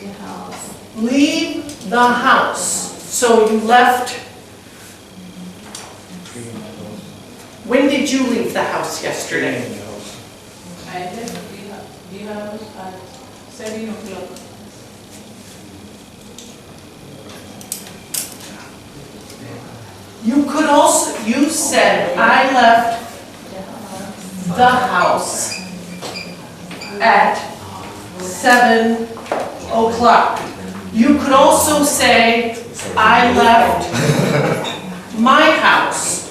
the house. Leave the house. So you left, when did you leave the house yesterday? I left the house at 7 o'clock. You could also, you said, I left the house at 7 o'clock. You could also say, I left my house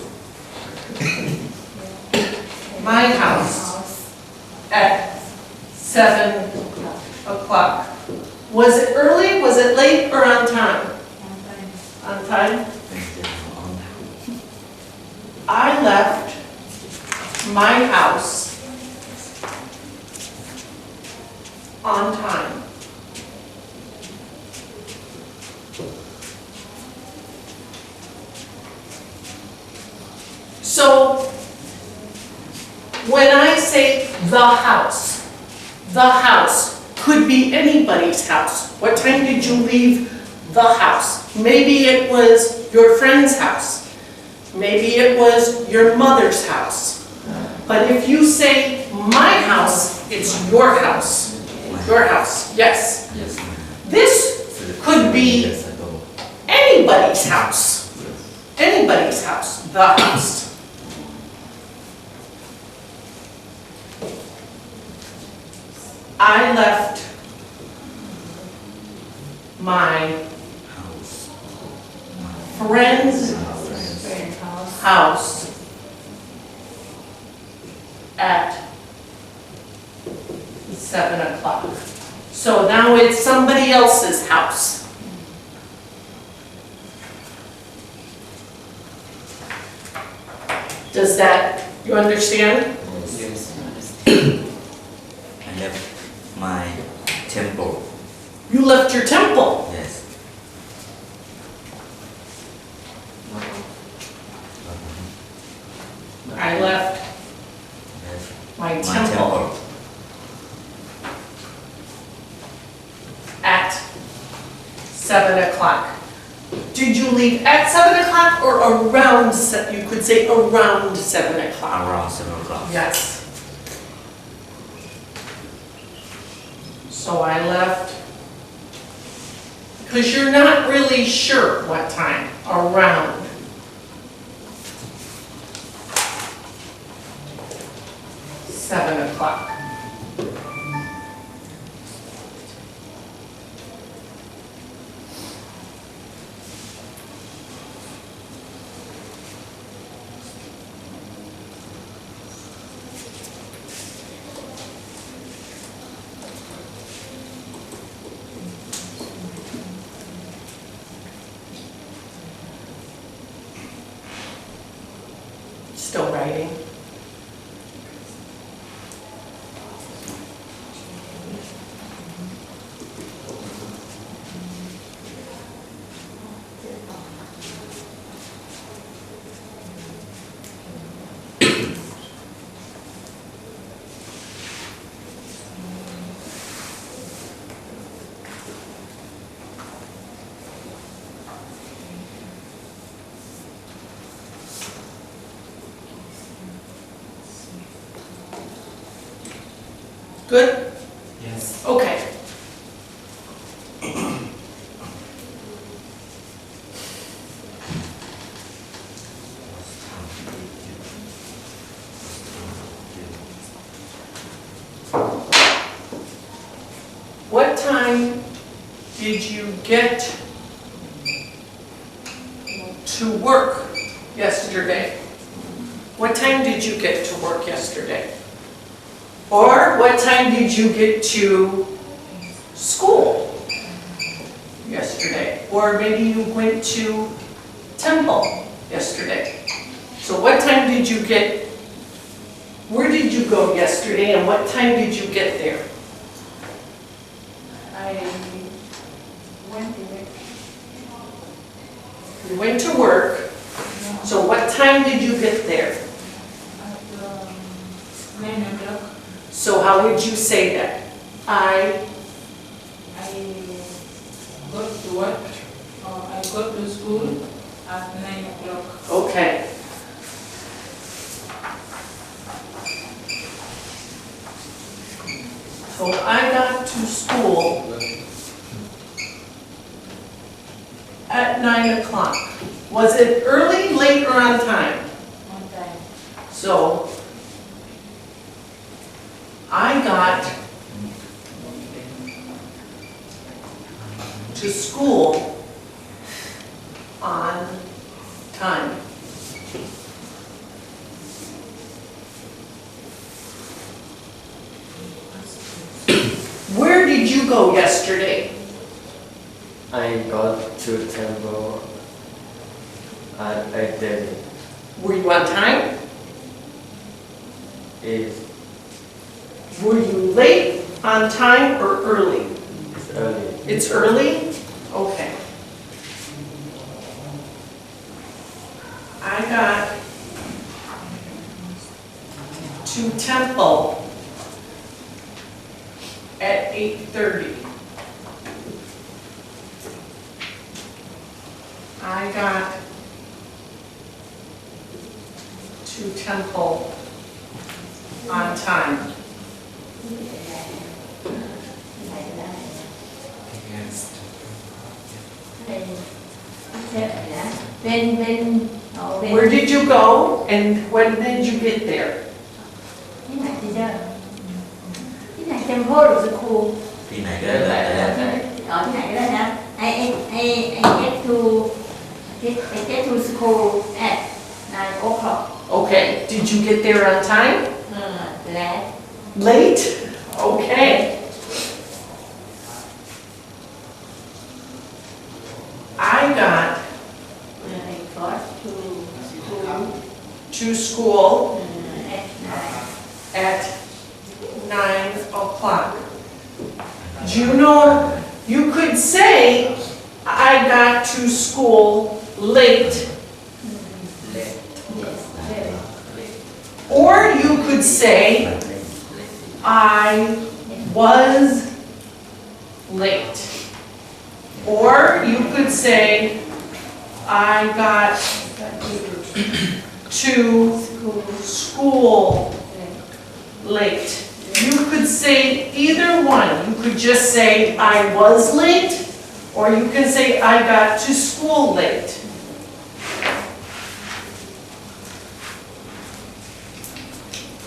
at 7 o'clock. Was it early, was it late, or on time? On time? I left my house on time. So, when I say the house could be anybody's house. What time did you leave the house? Maybe it was your friend's house. Maybe it was your mother's house. But if you say my house, it's your house. Your house, yes. This could be anybody's house. Anybody's house, the house. I left my friend's house at 7 o'clock. So now it's somebody else's house. Does that, you understand? Yes. I left my temple. You left your temple. Yes. I left Yes. my My temple temple. at 7 o'clock. Did you leave at 7 o'clock or around, you could say around 7 o'clock? Around 7 o'clock. Yes. So I left, because you're not really sure what time, around. Seven o'clock. Still writing. Good? Yes. Okay. What time did you get to work yesterday? What time did you get to work yesterday? Or what time did you get to school yesterday? Or maybe you went to temple yesterday. So what time did you get, where did you go yesterday and what time did you get there? I went to work. You went to work, so what time did you get there? At 9 o'clock. So how would you say that? I I what? I go to school at 9 o'clock. Okay. So I got to school at 9 o'clock. Was it early, late, or on time? On time. So I got to school on time. Where did you go yesterday? I got to temple at 8:30. Were you on time? It's Were you late, on time, or early? early. It's early? Okay. I got to temple at 8:30. I got to temple on time. Where did you go and when did you get there? Cái này thì sao? Cái này temple rồi school. Đi này cái đó là Ở cái này đó hả? I get to school at 9 o'clock. Okay, did you get there on time? Late. Late? Okay. I got I got to school at 9. at 9 o'clock. Do you know, you could say, I got to school late, Yes. or you could say, I was late. Or you could say, I got to school late. You could say either one. You could just say, I was late, or you can say, I got to school late.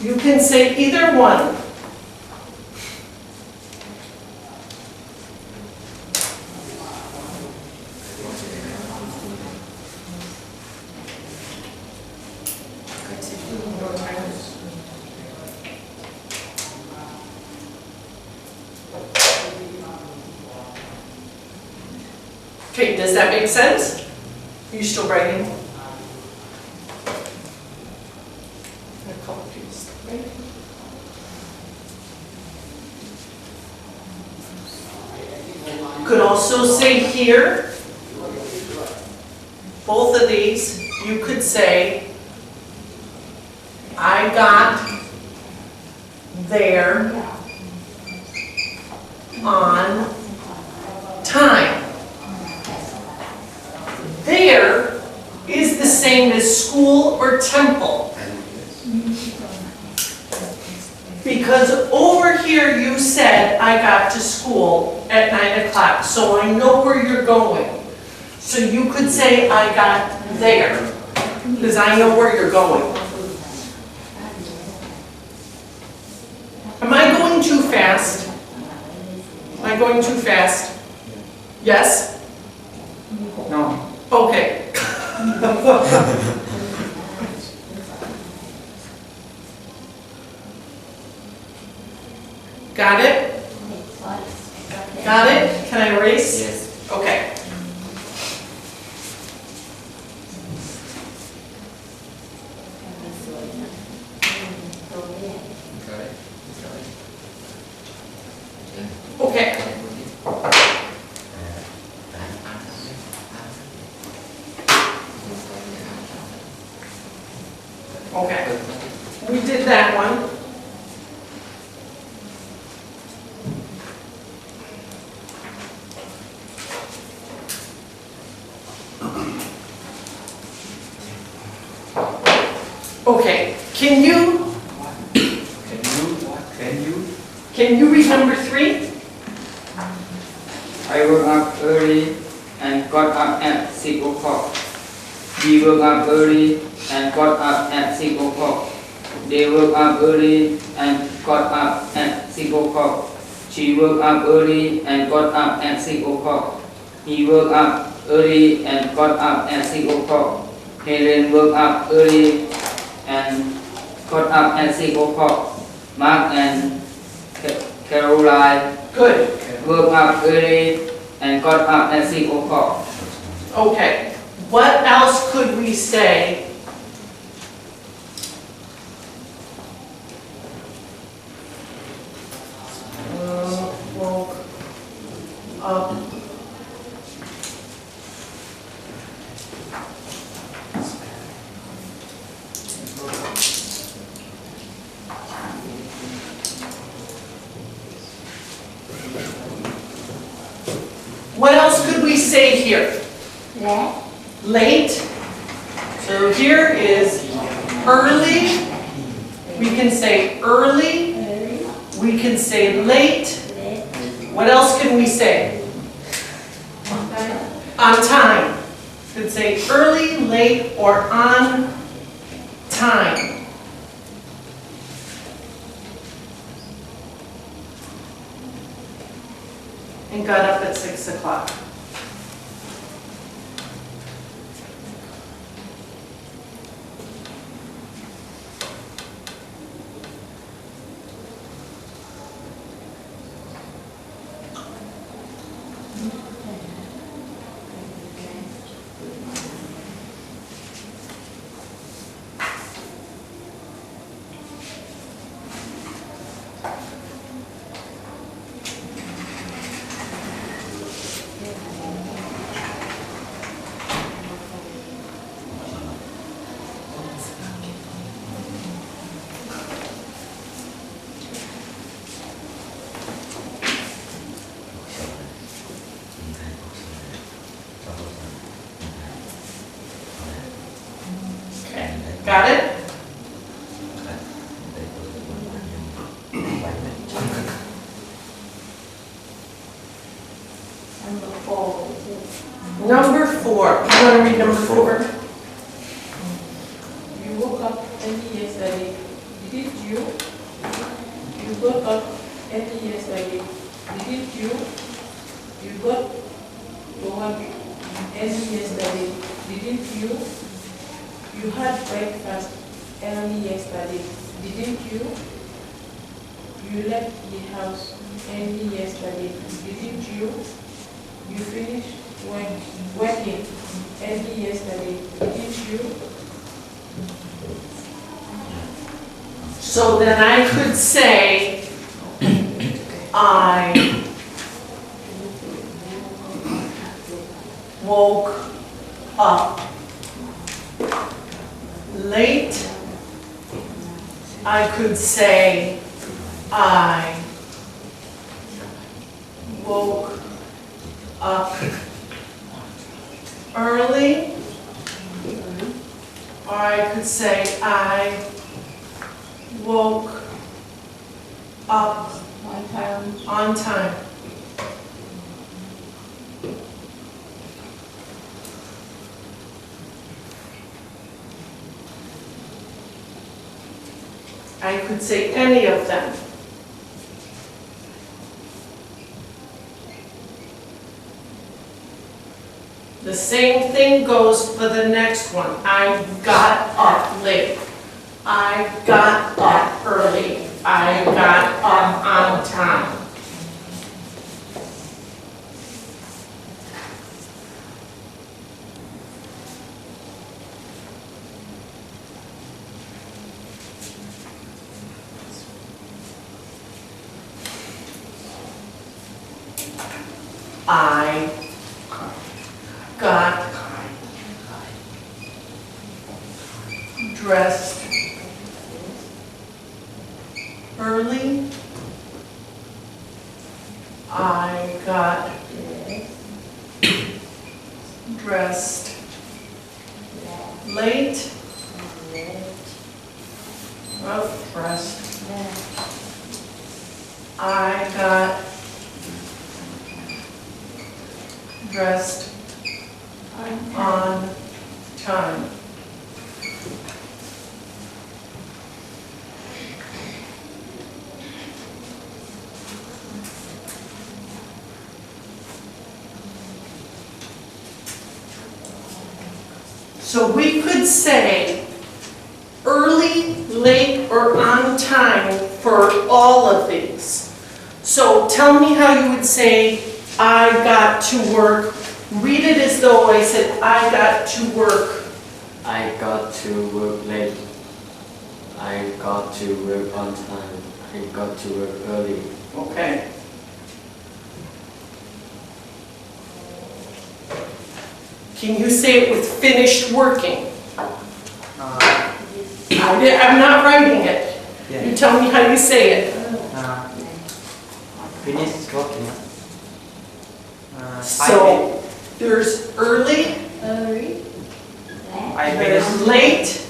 You can say either one. Okay, does that make sense? Are you still writing? A couple pages, right? Could also say here, both of these, you could say, I got there on time. There is the same as school or temple. Because over here you said, I got to school at 9 o'clock, so I know where you're going. So you could say, I got there, because I know where you're going. Am I going too fast? Am I going too fast? Yes? No. Okay. Got it? Got it? Can I erase? yes. Okay. Okay. Okay. We did that one. Can you remember 3? I woke up early and got up at 6 o'clock. We woke up early and got up at 6 o'clock. They woke up early and got up at 6 o'clock. She woke up early and got up at 6 o'clock. He woke up early and got up at 6 o'clock. Helen woke up early and got up at 6 o'clock. Mark and Caroline Good. woke up early and got up at 6 o'clock. Okay. What else could we say? Woke up. What else could we say here? Lẽ. Late. So here is early. We can say early. We can say late. Lẽ. What else can we say? On time. You could say early, late, or on time. And got up at 6 o'clock. Got it? Number 4. Number 4. You want to read number 4? You woke up early yesterday, didn't you? You got up early yesterday, didn't you? You got to work early yesterday, didn't you? You had breakfast early yesterday, didn't you? You left the house early yesterday, didn't you? You finished working early yesterday, didn't you? So then I could say, I woke up late. I could say, I woke up early. Or I could say, I woke up On time. on time. I could say any of them. The same thing goes for the next one. I got up late. I got up early. I got up on time. I got dressed early. I got dressed late. Well, dressed. I got dressed on time. So we could say early, late, or on time for all of these. So tell me how you would say, I got to work. Read it as though I said, I got to work. I got to work late. I got to work on time. I got to work early. Okay. Can you say it with finished working? I'm not writing it. You tell me how you say it. Finish working. So there's early, Early. I there's finished. late,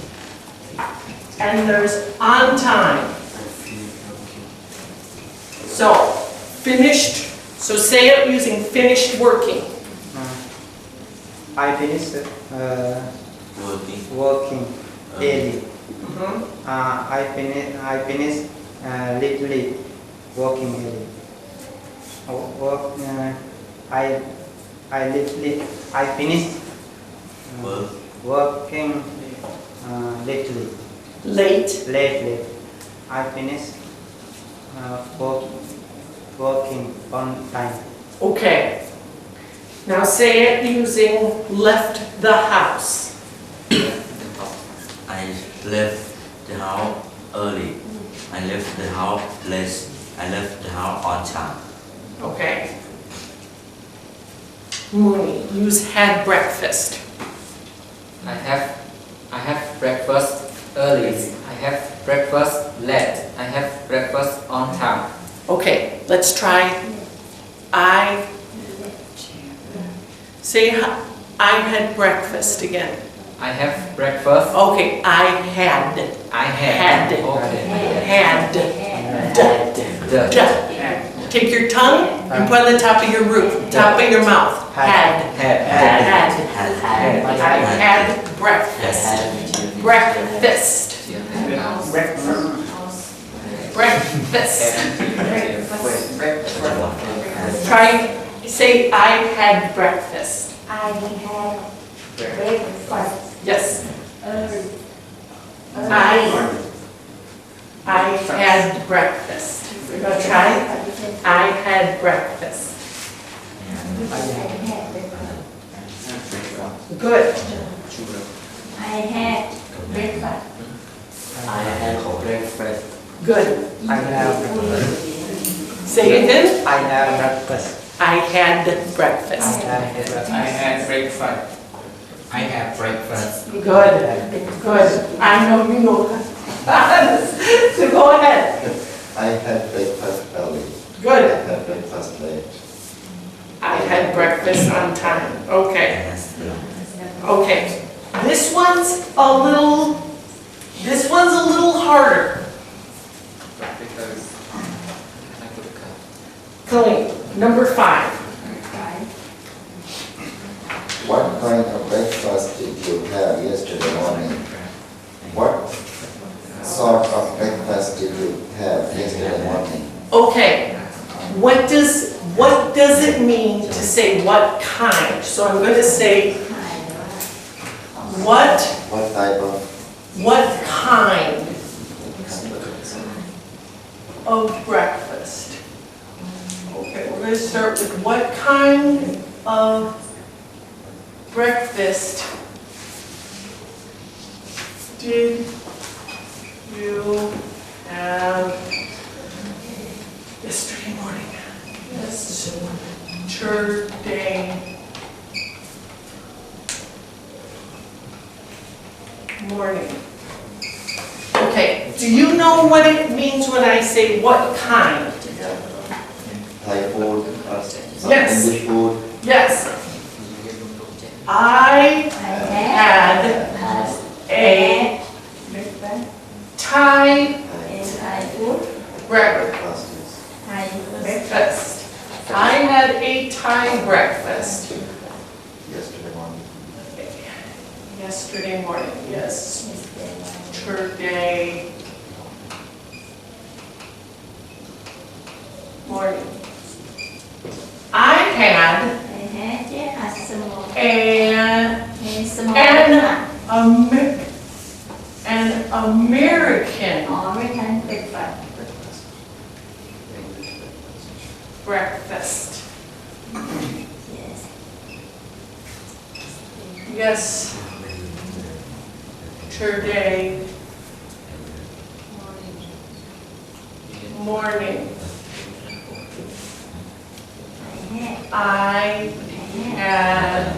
and there's on time. So finished, so say it using finished working. I finished Working. working daily. Mhm. I finished literally working daily. I finished Work. working lately. Late, Lately, I finished working on time. okay. Now say it using left the house. I left the house early. I left the house late. I left the house on time. Okay. Mooney, use had breakfast. I have breakfast early. I have breakfast late. I have breakfast on time. Okay, let's try. Say I had breakfast again. I have breakfast. Okay, I had. Had. Okay. Okay. Had. The. Take your tongue and put on the top of your roof, top of your mouth. Had. Had. I had breakfast. Breakfast. Breakfast. Try, say I had breakfast. I had breakfast. Yes. Early. I had breakfast. We're gonna try. I had breakfast. Good. I had breakfast. I had breakfast. Good. I have Say it again. I have breakfast. I had breakfast. I had breakfast. I have breakfast. Good. Good. I know you know that. So go ahead. I had breakfast early. Good. I had breakfast late. I had breakfast on time. Okay. Yes. Okay. This one's a little harder. Colleen, number 5. What kind of breakfast did you have yesterday morning? What sort of breakfast did you have yesterday morning? Okay. What does it mean to say what kind? So I'm going to say what What type of kind of breakfast? Okay, we're going to start with what kind of breakfast did you have yesterday morning? Yesterday morning. Okay, do you know what it means when I say what kind? Thai food? Yes. English food? Yes. I had a Thai Thai food. breakfast. Breakfast, yes. Thai Thai breakfast. Yesterday morning. Yesterday morning, yes. Yesterday morning. I had a small, an American American breakfast. breakfast. Yes. Yes. Yesterday morning. I had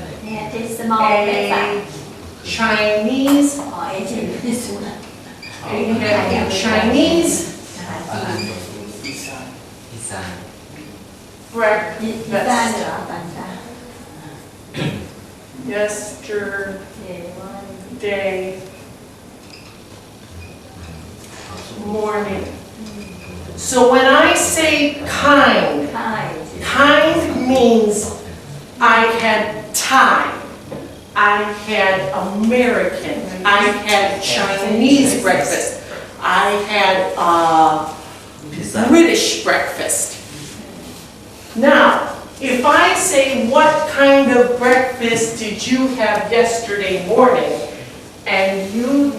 A small breakfast. a Chinese, Or Asian food. I had a Chinese Pizza. breakfast Pizza nữa, pizza. yesterday morning. So when I say kind, kind means I had Thai, I had American, I had Chinese breakfast, I had Pizza. British breakfast. Now, if I say what kind of breakfast did you have yesterday morning, and you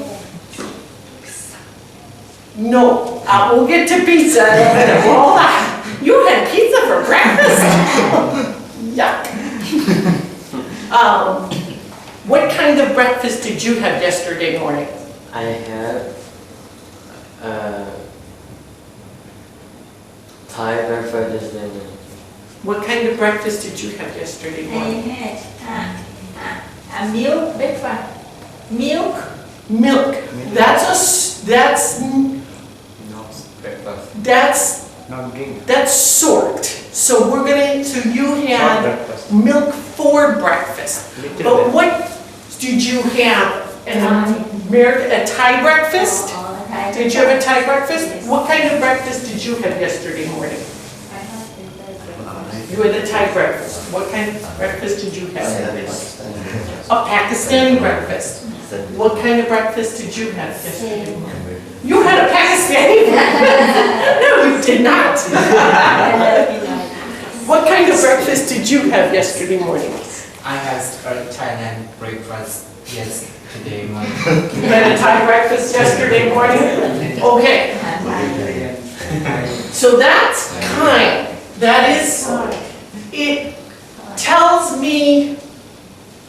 no, we'll get to pizza and all that. You had pizza for breakfast? Yuck. What kind of breakfast did you have yesterday morning? I had Thai breakfast yesterday morning. What kind of breakfast did you have yesterday I morning? had a milk breakfast. Milk. Milk. That's No, breakfast. Not drink. that's sort. So you Short had breakfast. milk for breakfast. Little But bit. what did you have? A Thai breakfast? Did you have a Thai breakfast? Yes. What kind of breakfast did you have yesterday morning? You had a Thai breakfast. What kind of breakfast did you I had have? Pakistani breakfast. A Pakistani breakfast. What kind of breakfast did you have yesterday morning? You had a Pakistani breakfast? No, you did not. What kind of breakfast did you have yesterday morning? I had a Thailand breakfast yesterday morning. You had a Thai breakfast yesterday morning? Okay, so that's kind. That is, it tells me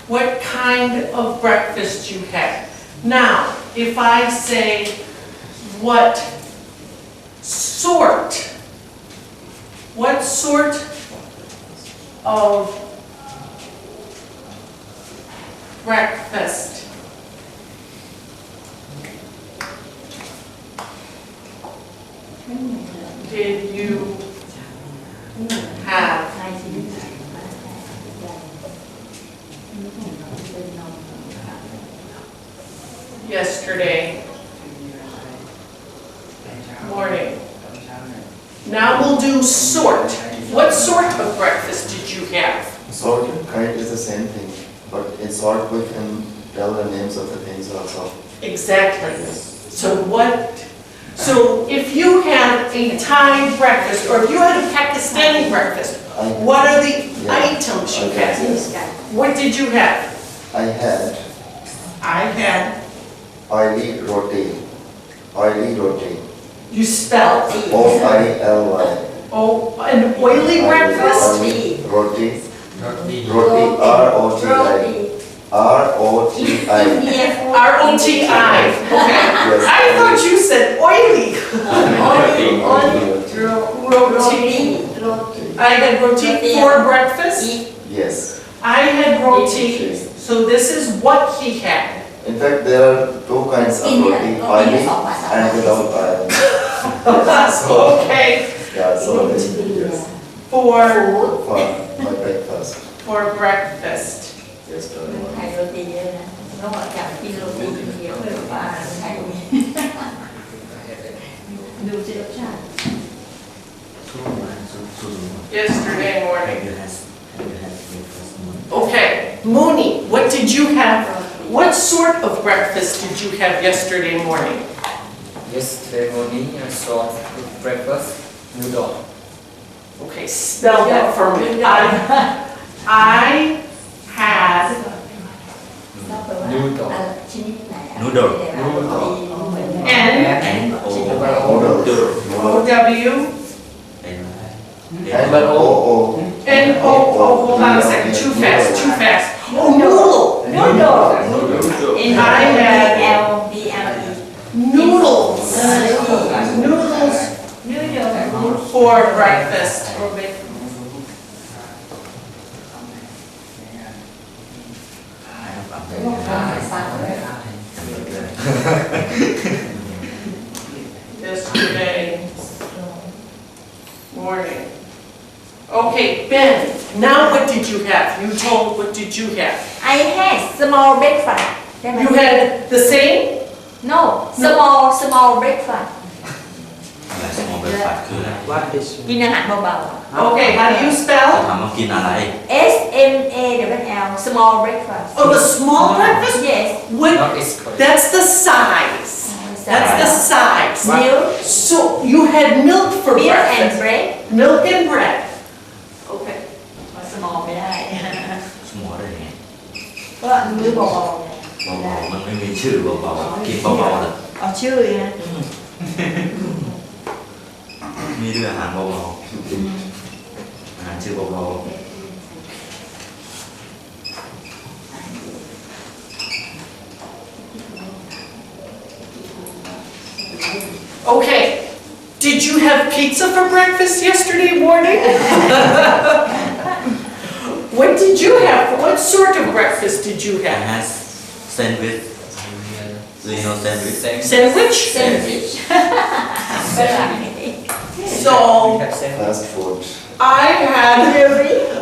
what kind of breakfast you had. Now, if I say, what sort of breakfast did you have yesterday morning? Now we'll do sort. What sort of breakfast did you have? Sort and kind is the same thing, but in sort we can tell the names of the things also. Exactly. So if you had a Thai breakfast, or if you had a Pakistani breakfast, what are the items you had? What did you have? I had I had, oily roti. Oily roti. you spelled, O-I-L-Y. oh, an oily breakfast? Oily roti. Roti. Roti. R-O-T-I. R-O-T-I. R-O-T-I, okay. Yes. I thought you said oily. Roti. I had roti for breakfast. Yes. I had roti, so this is what he had. In fact, there are two kinds of roti, oily and without oil. So, Okay, yeah, so yes, for for my breakfast. breakfast. Yesterday morning. Thầy roti vậy nè. Nó gọi cả pin roti nhiều và thầy Lưu chế độc sản. Yesterday morning. You have Mooney, what did you have? What sort of breakfast did you have yesterday morning? Yesterday morning I saw breakfast noodle. Okay, spell that for me. I had Noodle. Noodle. N-O-W. N-O-O. N-O-O, hold on a second, too fast. Oh, noodle. I had noodles. Noodles for breakfast. Yesterday morning. Okay, Ben, now what did you have? You told, what did you have? I had small breakfast. You had the same? No, small breakfast. Là small breakfast คืออะไร What is กินอาหารเบา Okay, how do you ถา spell? มว่ากินอะไร ๆ SMALL small breakfast. Oh, the small breakfast? Yes. What? not is correct. That's the size. That's the size. Milk, So you had milk for milk and breakfast? bread. Milk and bread. Okay. Small ไม่ได้ small ได้ไง ก็มื้อเบาๆไง เบาๆมันไม่มีชื่อเบาๆกินเบาๆเลย เอาชื่อเลยนะ มีเรื่องอาหารเบาๆอาหารชื่อเบา Okay. Did you have pizza for breakfast yesterday morning? What did you have? What sort of breakfast did youๆ I have? had sandwich do you know sandwich Sandwich? Sandwich ฝรั่ง So Fast food. I had,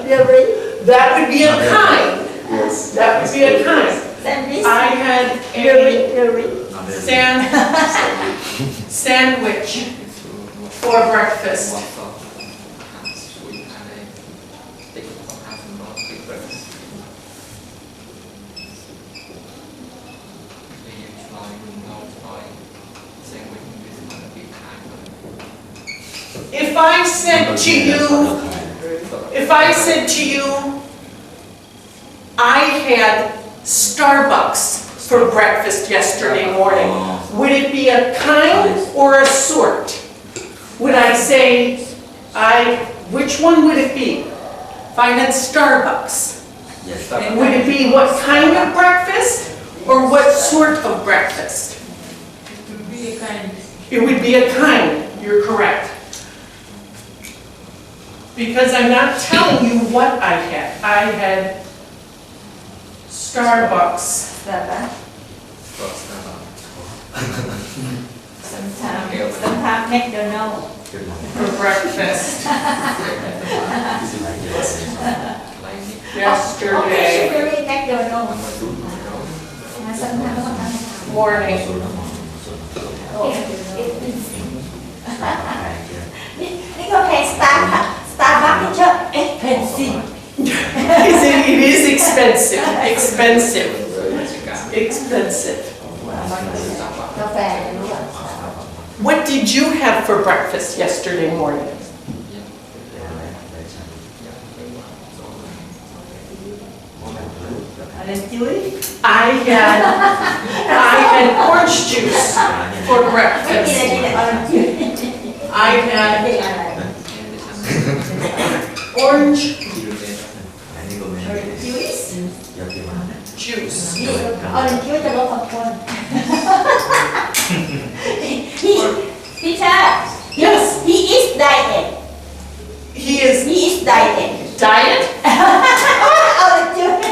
Delivery that would be a kind. Yes. That would be a kind. Sandwich I had Delivery not really sandwich for breakfast. If I said to you, I had Starbucks for breakfast yesterday morning, would it be a kind or a sort? Would I say, which one would it be? If I had Starbucks, yes would it be what kind of breakfast or what sort of breakfast? It would be a kind. It would be a kind, you're correct. Because I'm not telling you what I had. I had Starbucks. Sometimes McDonald's For breakfast yesterday Occasionally McDonald's morning.นี่ก็แพง Starbucks นี่เชอะ expensive It is expensive, expensive, expensive. กาแฟรู้ป่ะ What did you have for breakfast yesterday morning? I had orange juice for ไม่กิน breakfast. อะไรแต่ orange juice I had เป็นอะไร orange อันนี้ก็ไม่ juice อยากกิน juice. นี่ orange juice จะลดความอ้วน Teacher Yes. he is diet He is diet diet? orange juice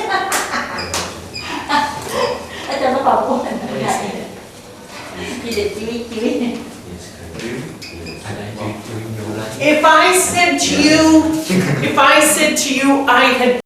อาจารย์มาขอบคุณกินแต่จุ้ย If I said to you, I had